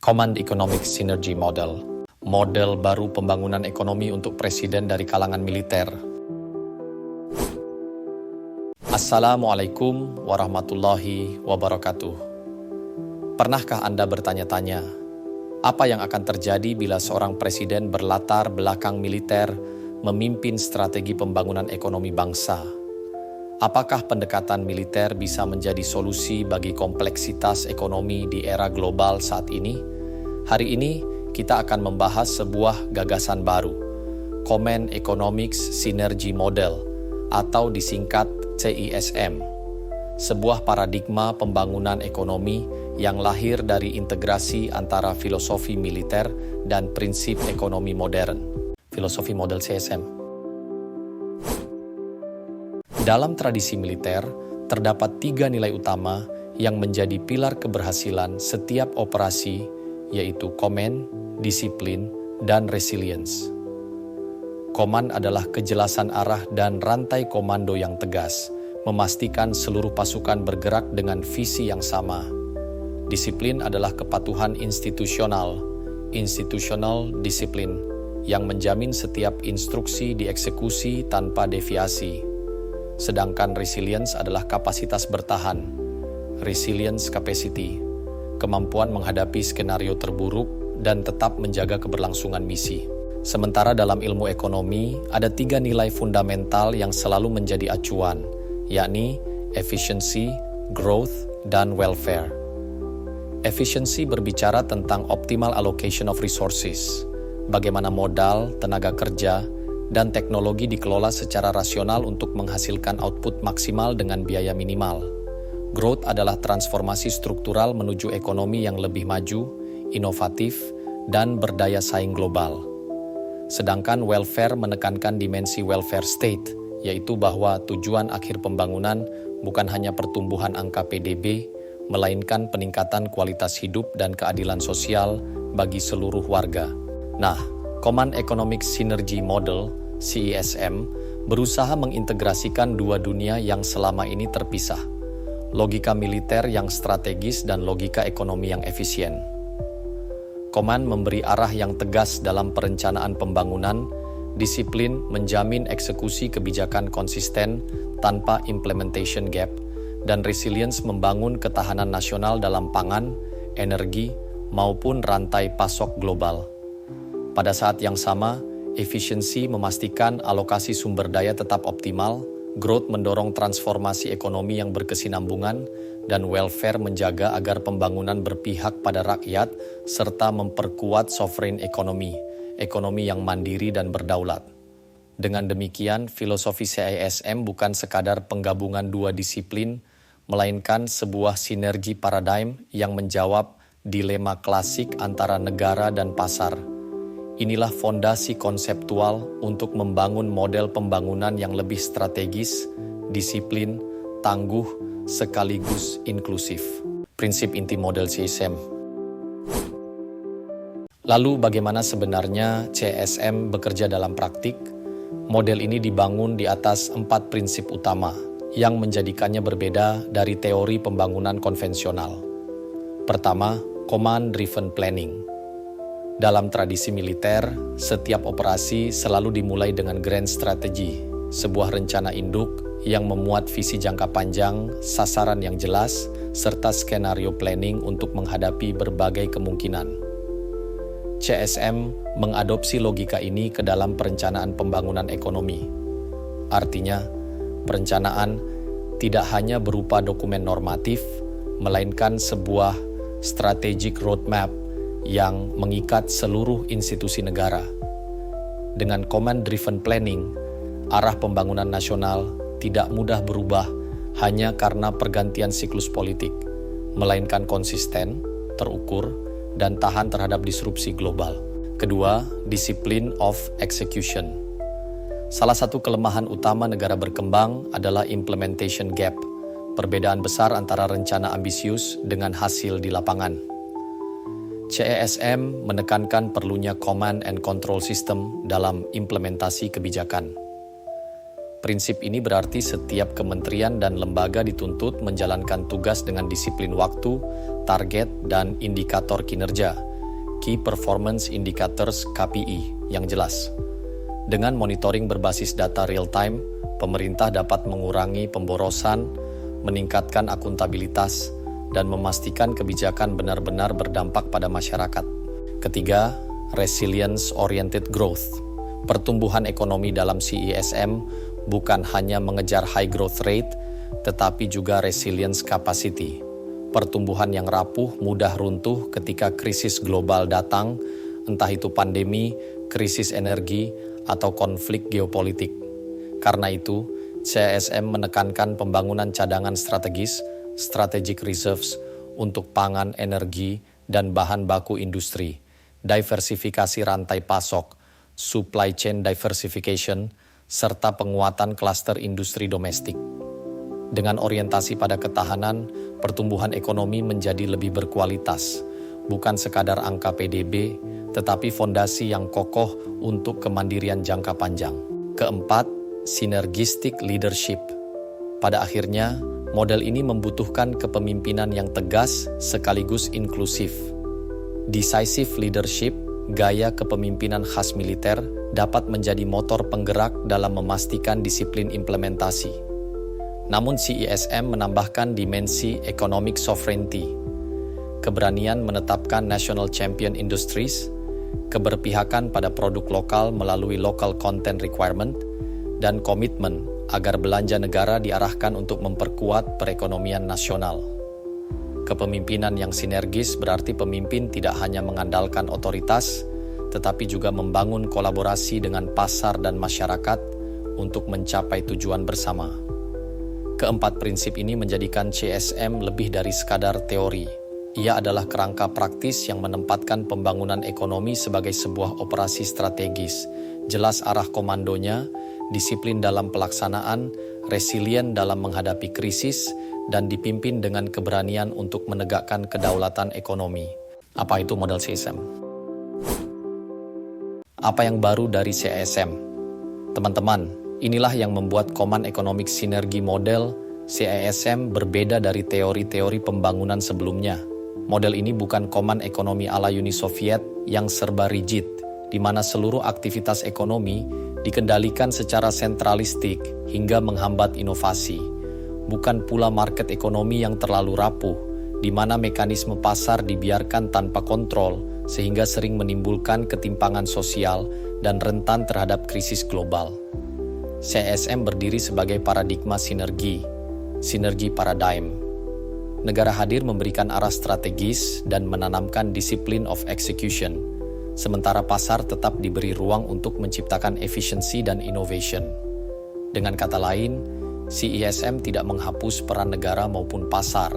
Command Economic Synergy Model, model baru pembangunan ekonomi untuk presiden dari kalangan militer. Assalamualaikum warahmatullahi wabarakatuh. Pernahkah Anda bertanya-tanya, apa yang akan terjadi bila seorang presiden berlatar belakang militer memimpin strategi pembangunan ekonomi bangsa? Apakah pendekatan militer bisa menjadi solusi bagi kompleksitas ekonomi di era global saat ini? Hari ini kita akan membahas sebuah gagasan baru, Command Economic Synergy Model atau disingkat CISM, sebuah paradigma pembangunan ekonomi yang lahir dari integrasi antara filosofi militer dan prinsip ekonomi modern, filosofi model CISM. Dalam tradisi militer, terdapat 3 nilai utama yang menjadi pilar keberhasilan setiap operasi, yaitu command, disiplin, dan resilience. Command adalah kejelasan arah dan rantai komando yang tegas, memastikan seluruh pasukan bergerak dengan visi yang sama. Disiplin adalah kepatuhan institusional, institutional discipline, yang menjamin setiap instruksi dieksekusi tanpa deviasi. Sedangkan resilience adalah kapasitas bertahan, resilience capacity, kemampuan menghadapi skenario terburuk dan tetap menjaga keberlangsungan misi. Sementara dalam ilmu ekonomi, ada 3 nilai fundamental yang selalu menjadi acuan, yakni efficiency, growth, dan welfare. Efficiency berbicara tentang optimal allocation of resources, bagaimana modal, tenaga kerja, dan teknologi dikelola secara rasional untuk menghasilkan output maksimal dengan biaya minimal. Growth adalah transformasi struktural menuju ekonomi yang lebih maju, inovatif, dan berdaya saing global. Sedangkan welfare menekankan dimensi welfare state, yaitu bahwa tujuan akhir pembangunan bukan hanya pertumbuhan angka PDB, melainkan peningkatan kualitas hidup dan keadilan sosial bagi seluruh warga. Nah, Command Economic Synergy Model, CISM, berusaha mengintegrasikan 2 dunia yang selama ini terpisah, logika militer yang strategis dan logika ekonomi yang efisien. Command memberi arah yang tegas dalam perencanaan pembangunan, disiplin menjamin eksekusi kebijakan konsisten tanpa implementation gap, dan resilience membangun ketahanan nasional dalam pangan, energi, maupun rantai pasok global. Pada saat yang sama, efisiensi memastikan alokasi sumber daya tetap optimal, growth mendorong transformasi ekonomi yang berkesinambungan, dan welfare menjaga agar pembangunan berpihak pada rakyat serta memperkuat sovereign economy, ekonomi yang mandiri dan berdaulat. Dengan demikian, filosofi CISM bukan sekadar penggabungan 2 disiplin, melainkan sebuah sinergi paradigm yang menjawab dilema klasik antara negara dan pasar. Inilah fondasi konseptual untuk membangun model pembangunan yang lebih strategis, disiplin, tangguh, sekaligus inklusif. Prinsip inti model CISM. Lalu bagaimana sebenarnya CISM bekerja dalam praktik? Model ini dibangun di atas 4 prinsip utama yang menjadikannya berbeda dari teori pembangunan konvensional. Pertama, command-driven planning. Dalam tradisi militer, setiap operasi selalu dimulai dengan grand strategy, sebuah rencana induk yang memuat visi jangka panjang, sasaran yang jelas, serta skenario planning untuk menghadapi berbagai kemungkinan. CISM mengadopsi logika ini ke dalam perencanaan pembangunan ekonomi. Artinya, perencanaan tidak hanya berupa dokumen normatif, melainkan sebuah strategic roadmap yang mengikat seluruh institusi negara. Dengan command-driven planning, arah pembangunan nasional tidak mudah berubah hanya karena pergantian siklus politik, melainkan konsisten, terukur, dan tahan terhadap disrupsi global. Kedua, discipline of execution. Salah satu kelemahan utama negara berkembang adalah implementation gap, perbedaan besar antara rencana ambisius dengan hasil di lapangan. CISM menekankan perlunya command and control system dalam implementasi kebijakan. Prinsip ini berarti setiap kementerian dan lembaga dituntut menjalankan tugas dengan disiplin waktu, target, dan indikator kinerja, Key Performance Indicators (KPI) yang jelas. Dengan monitoring berbasis data real-time, pemerintah dapat mengurangi pemborosan, meningkatkan akuntabilitas, dan memastikan kebijakan benar-benar berdampak pada masyarakat. Ketiga, Resilience-Oriented Growth. Pertumbuhan ekonomi dalam CESM bukan hanya mengejar high growth rate, tetapi juga resilience capacity. Pertumbuhan yang rapuh mudah runtuh ketika krisis global datang, entah itu pandemi, krisis energi, atau konflik geopolitik. Karena itu, CESM menekankan pembangunan cadangan strategis, strategic reserves, untuk pangan, energi, dan bahan baku industri, diversifikasi rantai pasok, supply chain diversification, serta penguatan klaster industri domestik. Dengan orientasi pada ketahanan, pertumbuhan ekonomi menjadi lebih berkualitas, bukan sekadar angka PDB, tetapi fondasi yang kokoh untuk kemandirian jangka panjang. Keempat, synergistic leadership. Pada akhirnya, model ini membutuhkan kepemimpinan yang tegas sekaligus inklusif. Decisive leadership, gaya kepemimpinan khas militer, dapat menjadi motor penggerak dalam memastikan disiplin implementasi. Namun CESM menambahkan dimensi economic sovereignty, keberanian menetapkan national champion industries, keberpihakan pada produk lokal melalui local content requirement, dan komitmen agar belanja negara diarahkan untuk memperkuat perekonomian nasional. Kepemimpinan yang sinergis berarti pemimpin tidak hanya mengandalkan otoritas, tetapi juga membangun kolaborasi dengan pasar dan masyarakat untuk mencapai tujuan bersama. Keempat prinsip ini menjadikan CSM lebih dari sekadar teori. Ia adalah kerangka praktis yang menempatkan pembangunan ekonomi sebagai sebuah operasi strategis, jelas arah komandonya, disiplin dalam pelaksanaan, resilient dalam menghadapi krisis, dan dipimpin dengan keberanian untuk menegakkan kedaulatan ekonomi. Apa itu model CSM? Apa yang baru dari CSM? Teman-teman, inilah yang membuat Command Economic Synergy Model CESM berbeda dari teori-teori pembangunan sebelumnya. Model ini bukan command ekonomi ala Uni Soviet yang serba rigid, di mana seluruh aktivitas ekonomi dikendalikan secara sentralistik hingga menghambat inovasi. Bukan pula market ekonomi yang terlalu rapuh, di mana mekanisme pasar dibiarkan tanpa kontrol sehingga sering menimbulkan ketimpangan sosial dan rentan terhadap krisis global. CSM berdiri sebagai paradigma sinergi paradigm. Negara hadir memberikan arah strategis dan menanamkan disiplin of execution, sementara pasar tetap diberi ruang untuk menciptakan efisiensi dan innovation. Dengan kata lain, CESM tidak menghapus peran negara maupun pasar,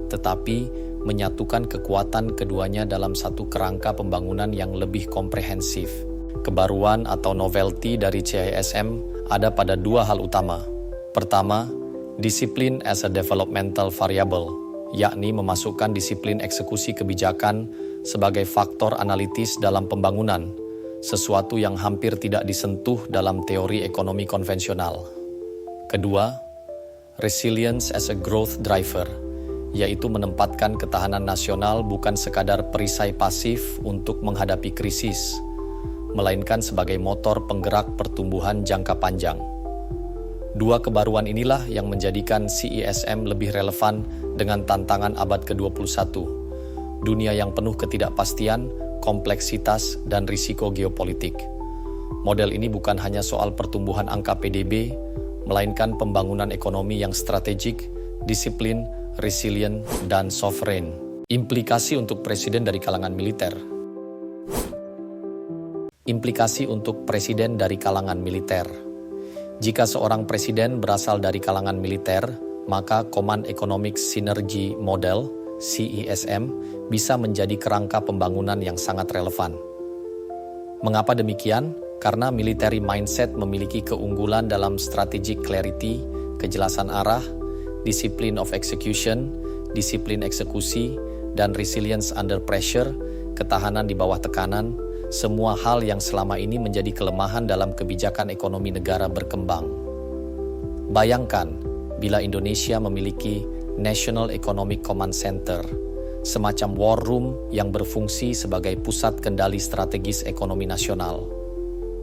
tetapi menyatukan kekuatan keduanya dalam satu kerangka pembangunan yang lebih komprehensif. Kebaruan atau novelty dari CESM ada pada dua hal utama. Pertama, disiplin as a developmental variable, yakni memasukkan disiplin eksekusi kebijakan sebagai faktor analitis dalam pembangunan, sesuatu yang hampir tidak disentuh dalam teori ekonomi konvensional. Kedua, resilience as a growth driver, yaitu menempatkan ketahanan nasional bukan sekadar perisai pasif untuk menghadapi krisis, melainkan sebagai motor penggerak pertumbuhan jangka panjang. Dua kebaruan inilah yang menjadikan CESM lebih relevan dengan tantangan abad ke-21, dunia yang penuh ketidakpastian, kompleksitas, dan risiko geopolitik. Model ini bukan hanya soal pertumbuhan angka PDB, melainkan pembangunan ekonomi yang strategik, disiplin, resilient, dan sovereign. Implikasi untuk presiden dari kalangan militer. Implikasi untuk presiden dari kalangan militer. Jika seorang presiden berasal dari kalangan militer, maka Command Economic Synergy Model (CESM) bisa menjadi kerangka pembangunan yang sangat relevan. Mengapa demikian? Karena military mindset memiliki keunggulan dalam strategic clarity, kejelasan arah, disiplin of execution, disiplin eksekusi, dan resilience under pressure, ketahanan di bawah tekanan, semua hal yang selama ini menjadi kelemahan dalam kebijakan ekonomi negara berkembang. Bayangkan, bila Indonesia memiliki National Economic Command Center, semacam war room yang berfungsi sebagai pusat kendali strategis ekonomi nasional.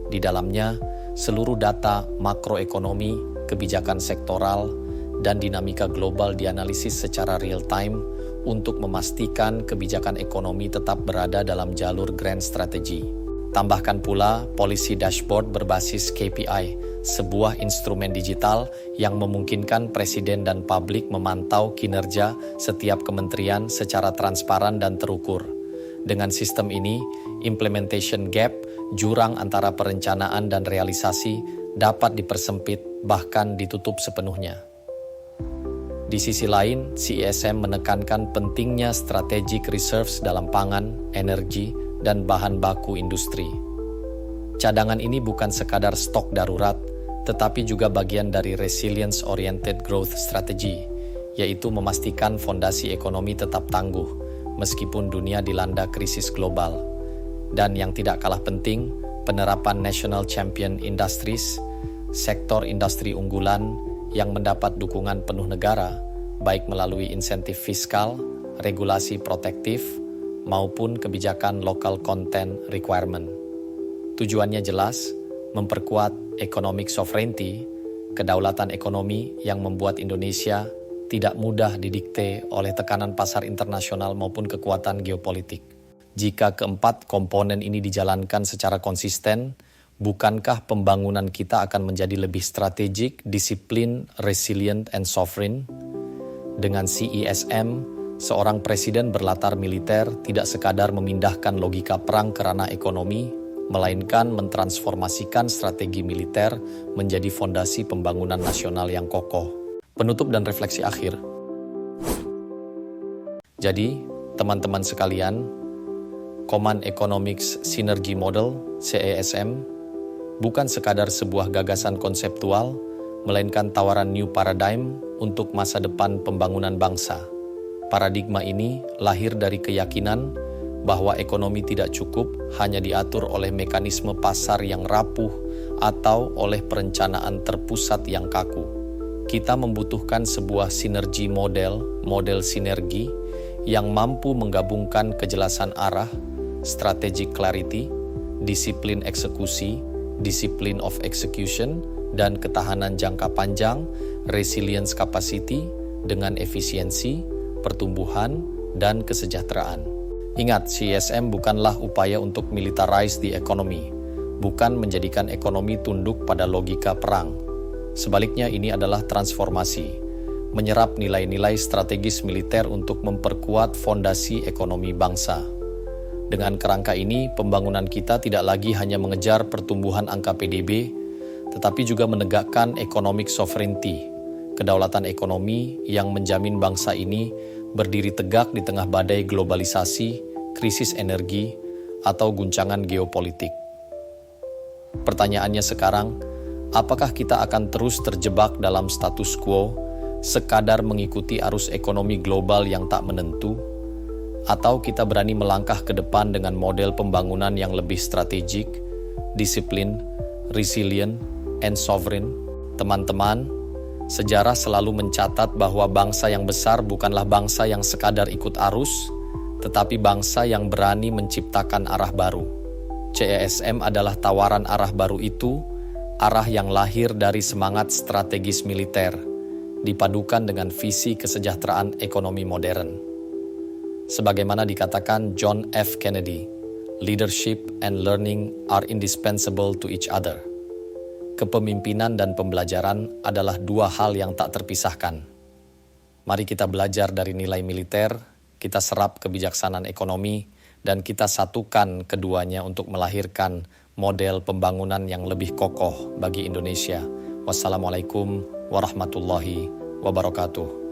Di dalamnya, seluruh data makroekonomi, kebijakan sektoral, dan dinamika global dianalisis secara real-time untuk memastikan kebijakan ekonomi tetap berada dalam jalur grand strategy. Tambahkan pula policy dashboard berbasis KPI, sebuah instrumen digital yang memungkinkan presiden dan publik memantau kinerja setiap kementerian secara transparan dan terukur. Dengan sistem ini, implementation gap, jurang antara perencanaan dan realisasi, dapat dipersempit bahkan ditutup sepenuhnya. Di sisi lain, CISM menekankan pentingnya strategic reserves dalam pangan, energi, dan bahan baku industri. Cadangan ini bukan sekadar stok darurat, tetapi juga bagian dari resilience-oriented growth strategy, yaitu memastikan fondasi ekonomi tetap tangguh, meskipun dunia dilanda krisis global. Dan yang tidak kalah penting, penerapan National Champion Industries, sektor industri unggulan yang mendapat dukungan penuh negara, baik melalui insentif fiskal, regulasi protektif, maupun kebijakan local content requirement. Tujuannya jelas, memperkuat economic sovereignty, kedaulatan ekonomi yang membuat Indonesia tidak mudah didikte oleh tekanan pasar internasional maupun kekuatan geopolitik. Jika keempat komponen ini dijalankan secara konsisten, bukankah pembangunan kita akan menjadi lebih strategik, disiplin, resilient, and sovereign? Dengan CISM, seorang presiden berlatar militer tidak sekadar memindahkan logika perang ke ranah ekonomi, melainkan mentransformasikan strategi militer menjadi fondasi pembangunan nasional yang kokoh. Penutup dan refleksi akhir. Jadi, teman-teman sekalian, Command Economics Synergy Model, CESM, bukan sekadar sebuah gagasan konseptual, melainkan tawaran new paradigm untuk masa depan pembangunan bangsa. Paradigma ini lahir dari keyakinan bahwa ekonomi tidak cukup hanya diatur oleh mekanisme pasar yang rapuh atau oleh perencanaan terpusat yang kaku. Kita membutuhkan sebuah sinergi model sinergi yang mampu menggabungkan kejelasan arah, strategic clarity, disiplin eksekusi, disiplin of execution, dan ketahanan jangka panjang, resilience capacity, dengan efisiensi, pertumbuhan, dan kesejahteraan. Ingat, CISM bukanlah upaya untuk militarize the economy, bukan menjadikan ekonomi tunduk pada logika perang. Sebaliknya, ini adalah transformasi, menyerap nilai-nilai strategis militer untuk memperkuat fondasi ekonomi bangsa. Dengan kerangka ini, pembangunan kita tidak lagi hanya mengejar pertumbuhan angka PDB, tetapi juga menegakkan economic sovereignty, kedaulatan ekonomi yang menjamin bangsa ini berdiri tegak di tengah badai globalisasi, krisis energi, atau guncangan geopolitik. Pertanyaannya sekarang, apakah kita akan terus terjebak dalam status quo, sekadar mengikuti arus ekonomi global yang tak menentu? Atau kita berani melangkah ke depan dengan model pembangunan yang lebih strategik, disiplin, resilient, and sovereign? Teman-teman, sejarah selalu mencatat bahwa bangsa yang besar bukanlah bangsa yang sekadar ikut arus, tetapi bangsa yang berani menciptakan arah baru. CESM adalah tawaran arah baru itu, arah yang lahir dari semangat strategis militer, dipadukan dengan visi kesejahteraan ekonomi modern. Sebagaimana dikatakan John F. Kennedy, leadership and learning are indispensable to each other. Kepemimpinan dan pembelajaran adalah dua hal yang tak terpisahkan. Mari kita belajar dari nilai militer, kita serap kebijaksanaan ekonomi, dan kita satukan keduanya untuk melahirkan model pembangunan yang lebih kokoh bagi Indonesia. Wassalamualaikum warahmatullahi wabarakatuh.